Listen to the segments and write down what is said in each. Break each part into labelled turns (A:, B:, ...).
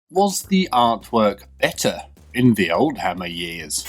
A: Was the artwork better in the Oldhammer years?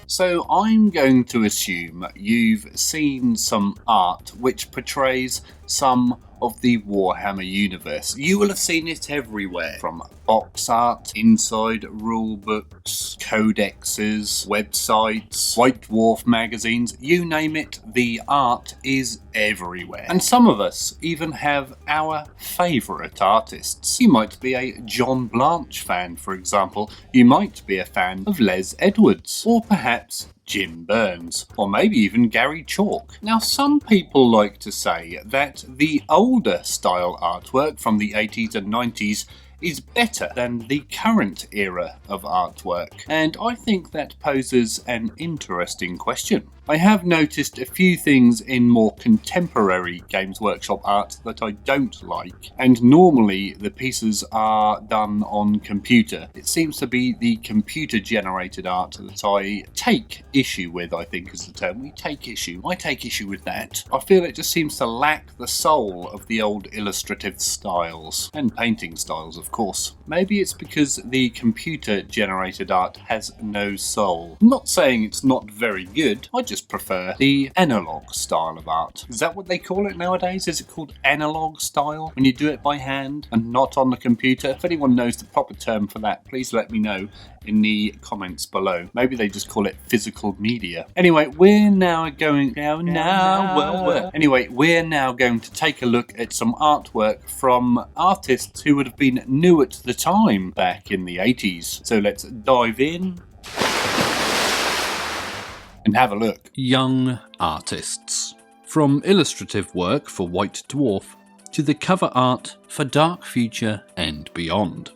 A: So I'm going to assume you've seen some art which portrays some of the Warhammer universe. You will have seen it everywhere, from box art, inside rule books, codexes, websites, White Dwarf magazines, you name it, the art is everywhere. And some of us even have our favourite artists. You might be a John Blanche fan, for example. You might be a fan of Les Edwards, or perhaps Jim Burns, or maybe even Gary Chalk. Now, some people like to say that the older style artwork from the 80s and 90s is better than the current era of artwork, and I think that poses an interesting question. I have noticed a few things in more contemporary Games Workshop art that I don't like, and normally the pieces are done on computer. It seems to be the computer generated art that I take issue with, I think is the term. I take issue with that. I feel it just seems to lack the soul of the old illustrative styles, and painting styles of course. Maybe it's because the computer generated art has no soul. I'm not saying it's not very good, I just prefer the analog style of art. Is that what they call it nowadays? Is it called analog style when you do it by hand and not on the computer? If anyone knows the proper term for that, please let me know in the comments below. Maybe they just call it physical media. Anyway, we're now going to take a look at some artwork from artists who would have been new at the time back in the 80s. So let's dive in and have a look. Young artists. From illustrative work for White Dwarf to the cover art for Dark Future and beyond.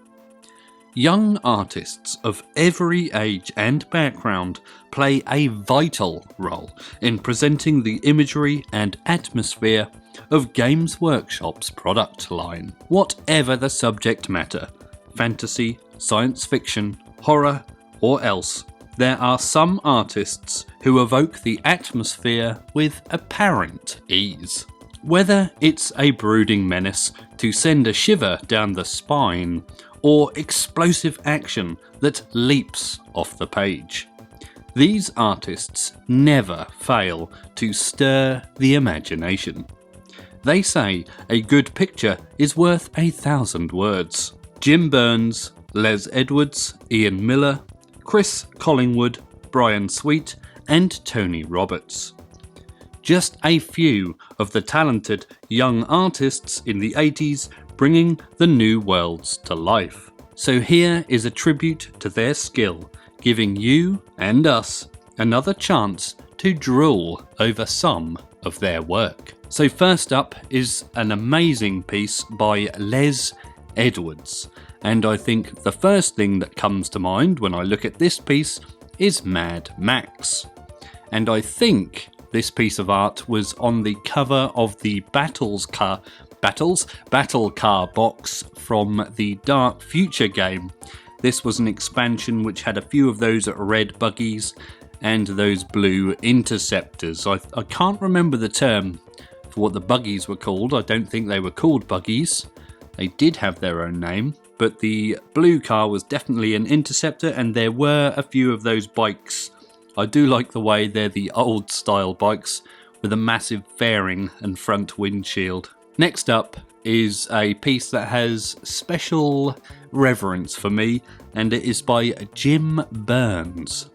A: Young artists of every age and background play a vital role in presenting the imagery and atmosphere of Games Workshop's product line. Whatever the subject matter, fantasy, science fiction, horror, or else, there are some artists who evoke the atmosphere with apparent ease. Whether it's a brooding menace to send a shiver down the spine, or explosive action that leaps off the page, these artists never fail to stir the imagination. They say a good picture is worth 1,000 words. Jim Burns, Les Edwards, Ian Miller, Chris Collingwood, Brian Sweet, and Tony Roberts. Just a few of the talented young artists in the 80s bringing the new worlds to life. So here is a tribute to their skill, giving you and us another chance to drool over some of their work. So first up is an amazing piece by Les Edwards, and I think the first thing that comes to mind when I look at this piece is Mad Max. And I think this piece of art was on the cover of the Battle Car box from the Dark Future game. This was an expansion which had a few of those red buggies and those blue interceptors. I can't remember the term for what the buggies were called. I don't think they were called buggies. They did have their own name, but the blue car was definitely an interceptor, and there were a few of those bikes. I do like the way they're the old style bikes with a massive fairing and front windshield. Next up is a piece that has special reverence for me, and it is by Jim Burns.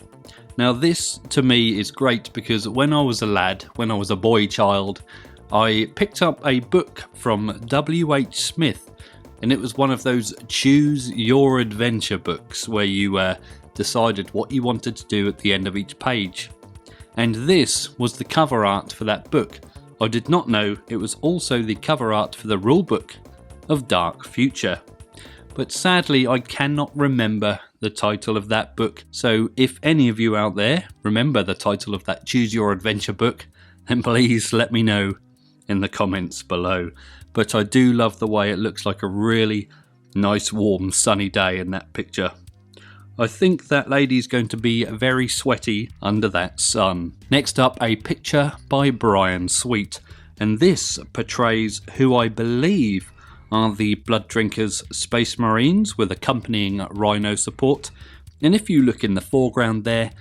A: Now this to me is great because when I was a lad, when I was a boy child, I picked up a book from W.H. Smith, and it was one of those choose your adventure books where you decided what you wanted to do at the end of each page. And this was the cover art for that book. I did not know it was also the cover art for the rulebook of Dark Future. But sadly I cannot remember the title of that book, so if any of you out there remember the title of that Choose Your Adventure book, then please let me know in the comments below. But I do love the way it looks like a really nice warm sunny day in that picture. I think that lady's going to be very sweaty under that sun. Next up, a picture by Brian Sweet, and this portrays who I believe are the Blood Drinkers Space Marines with accompanying Rhino support, and if you look in the foreground there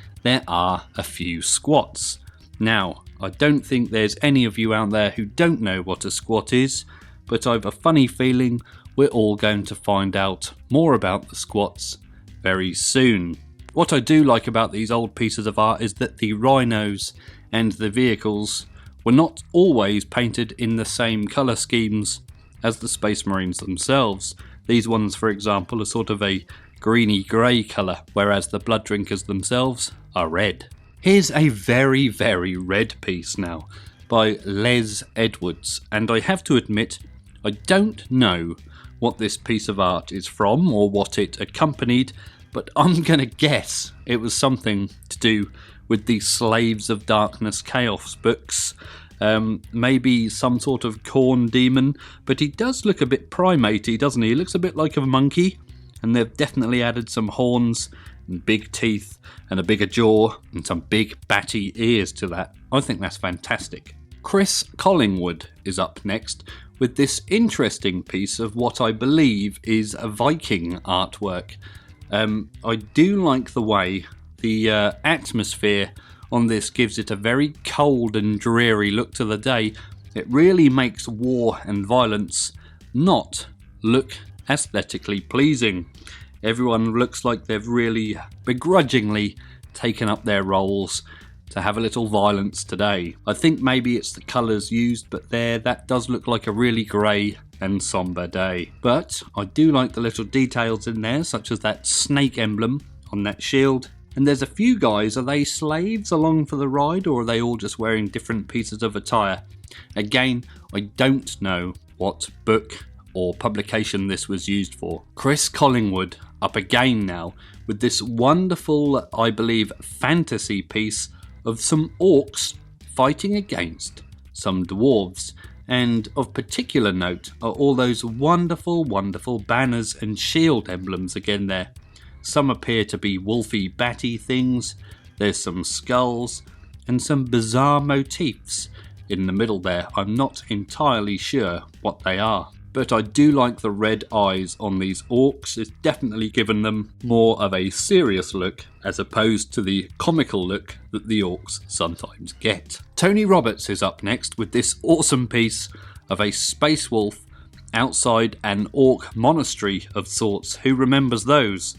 A: are a few squats. Now, I don't think there's any of you out there who don't know what a squat is, but I've a funny feeling we're all going to find out more about the squats very soon. What I do like about these old pieces of art is that the rhinos and the vehicles were not always painted in the same colour schemes as the Space Marines themselves. These ones, for example, are sort of a greeny grey colour, whereas the Blood Drinkers themselves are red. Here's a very, very red piece now by Les Edwards, and I have to admit I don't know what this piece of art is from or what it accompanied, but I'm going to guess it was something to do with the Slaves of Darkness Chaos books. Maybe some sort of corn demon, but he does look a bit primatey, doesn't he? He looks a bit like a monkey, and they've definitely added some horns and big teeth and a bigger jaw and some big batty ears to that. I think that's fantastic. Chris Collingwood is up next with this interesting piece of what I believe is a Viking artwork. I do like the way the atmosphere on this gives it a very cold and dreary look to the day. It really makes war and violence not look aesthetically pleasing. Everyone looks like they've really begrudgingly taken up their roles to have a little violence today. I think maybe it's the colours used, but that does look like a really grey and sombre day. But I do like the little details in there, such as that snake emblem on that shield. And there's a few guys, are they slaves along for the ride, or are they all just wearing different pieces of attire? Again, I don't know what book or publication this was used for. Chris Collingwood up again now with this wonderful, I believe, fantasy piece of some orcs fighting against some dwarves. And of particular note are all those wonderful, wonderful banners and shield emblems again there. Some appear to be wolfy batty things, there's some skulls, and some bizarre motifs in the middle there. I'm not entirely sure what they are. But I do like the red eyes on these orcs. It's definitely given them more of a serious look as opposed to the comical look that the orcs sometimes get. Tony Roberts is up next with this awesome piece of a space wolf outside an orc monastery of sorts. Who remembers those?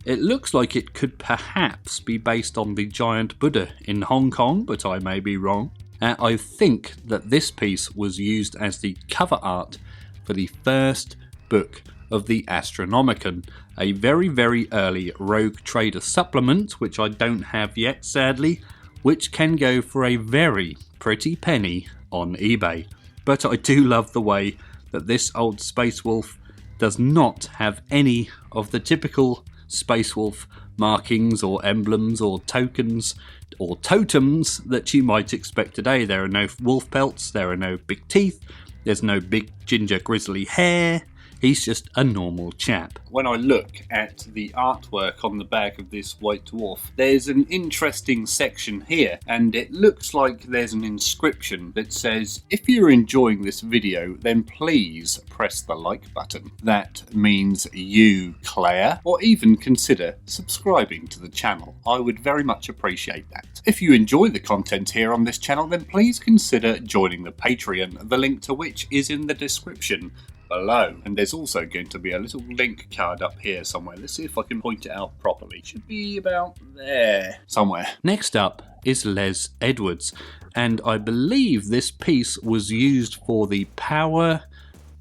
A: It looks like it could perhaps be based on the giant Buddha in Hong Kong, but I may be wrong. I think that this piece was used as the cover art for the first book of the Astronomicon, a very, very early Rogue Trader supplement, which I don't have yet, sadly, which can go for a very pretty penny on eBay. But I do love the way that this old Space Wolf does not have any of the typical Space Wolf markings or emblems or tokens or totems that you might expect today. There are no wolf pelts, there are no big teeth, there's no big ginger grizzly hair. He's just a normal chap. When I look at the artwork on the back of this white dwarf, there's an interesting section here, and it looks like there's an inscription that says, if you're enjoying this video, then please press the like button. That means you, Claire, or even consider subscribing to the channel. I would very much appreciate that. If you enjoy the content here on this channel, then please consider joining the Patreon, the link to which is in the description below. And there's also going to be a little link card up here somewhere. Let's see if I can point it out properly. It should be about there somewhere. Next up is Les Edwards, and I believe this piece was used for the Power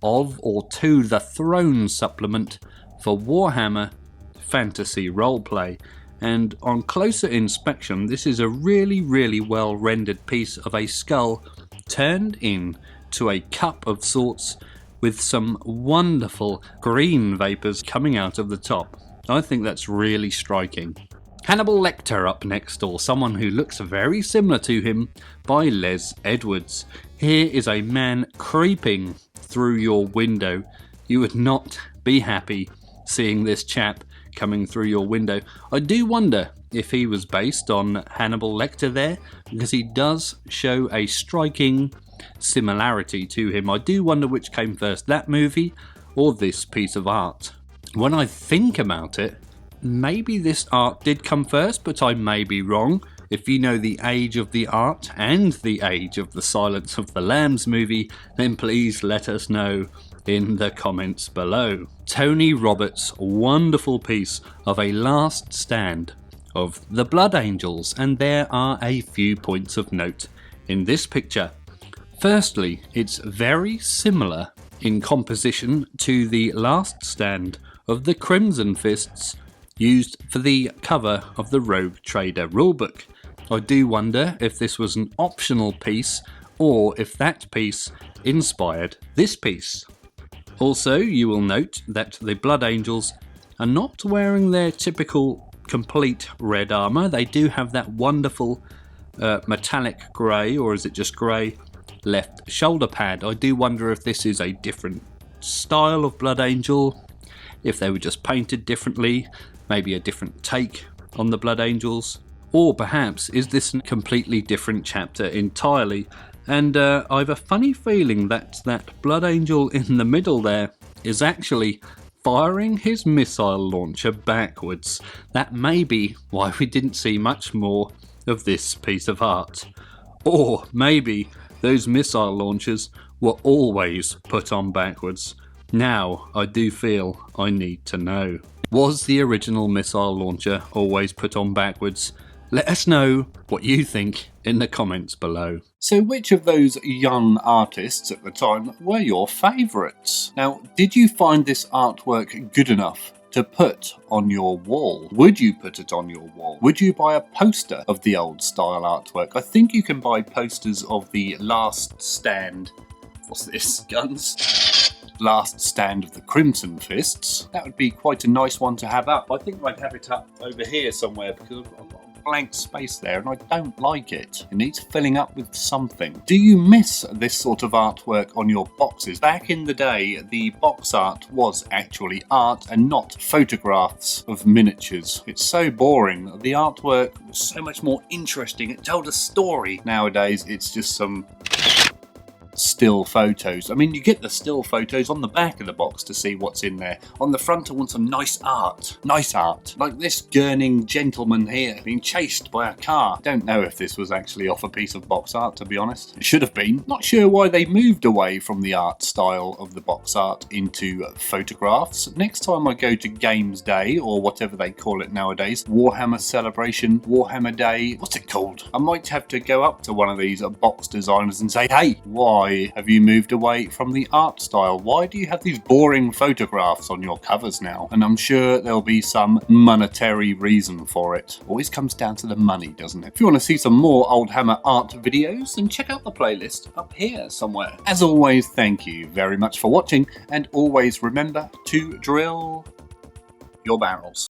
A: of or to the Throne supplement for Warhammer Fantasy Roleplay. And on closer inspection, this is a really, really well rendered piece of a skull turned into a cup of sorts, with some wonderful green vapours coming out of the top. I think that's really striking. Hannibal Lecter up next, or someone who looks very similar to him, by Les Edwards. Here is a man creeping through your window. You would not be happy seeing this chap coming through your window. I do wonder if he was based on Hannibal Lecter there, because he does show a striking similarity to him. I do wonder which came first, that movie or this piece of art. When I think about it, maybe this art did come first, but I may be wrong. If you know the age of the art and the age of the Silence of the Lambs movie, then please let us know in the comments below. Tony Roberts' wonderful piece of a last stand of the Blood Angels, and there are a few points of note in this picture. Firstly, it's very similar in composition to the last stand of the Crimson Fists used for the cover of the Rogue Trader rulebook. I do wonder if this was an optional piece or if that piece inspired this piece. Also, you will note that the Blood Angels are not wearing their typical complete red armour. They do have that wonderful metallic grey, or is it just grey, left shoulder pad. I do wonder if this is a different style of Blood Angel, if they were just painted differently, maybe a different take on the Blood Angels. Or perhaps, is this a completely different chapter entirely? And I have a funny feeling that that Blood Angel in the middle there is actually firing his missile launcher backwards. That may be why we didn't see much more of this piece of art. Or maybe those missile launchers were always put on backwards. Now I do feel I need to know. Was the original missile launcher always put on backwards? Let us know what you think in the comments below. So which of those young artists at the time were your favourites? Now, did you find this artwork good enough to put on your wall? Would you put it on your wall? Would you buy a poster of the old style artwork? I think you can buy posters of the last stand. What's this? Guns? Last stand of the Crimson Fists. That would be quite a nice one to have up. I think I'd have it up over here somewhere because I've got blank space there and I don't like it. It needs filling up with something. Do you miss this sort of artwork on your boxes? Back in the day, the box art was actually art and not photographs of miniatures. It's so boring. The artwork was so much more interesting. It told a story. Nowadays, it's just some still photos. I mean, you get the still photos on the back of the box to see what's in there. On the front, I want some nice art. Nice art. Like this gurning gentleman here being chased by a car. I don't know if this was actually off a piece of box art, to be honest. It should have been. Not sure why they moved away from the art style of the box art into photographs. Next time I go to Games Day, or whatever they call it nowadays, Warhammer Celebration, Warhammer Day, what's it called? I might have to go up to one of these box designers and say, hey, why have you moved away from the art style? Why do you have these boring photographs on your covers now? And I'm sure there'll be some monetary reason for it. Always comes down to the money, doesn't it? If you want to see some more Oldhammer art videos, then check out the playlist up here somewhere. As always, thank you very much for watching, and always remember to drill your barrels.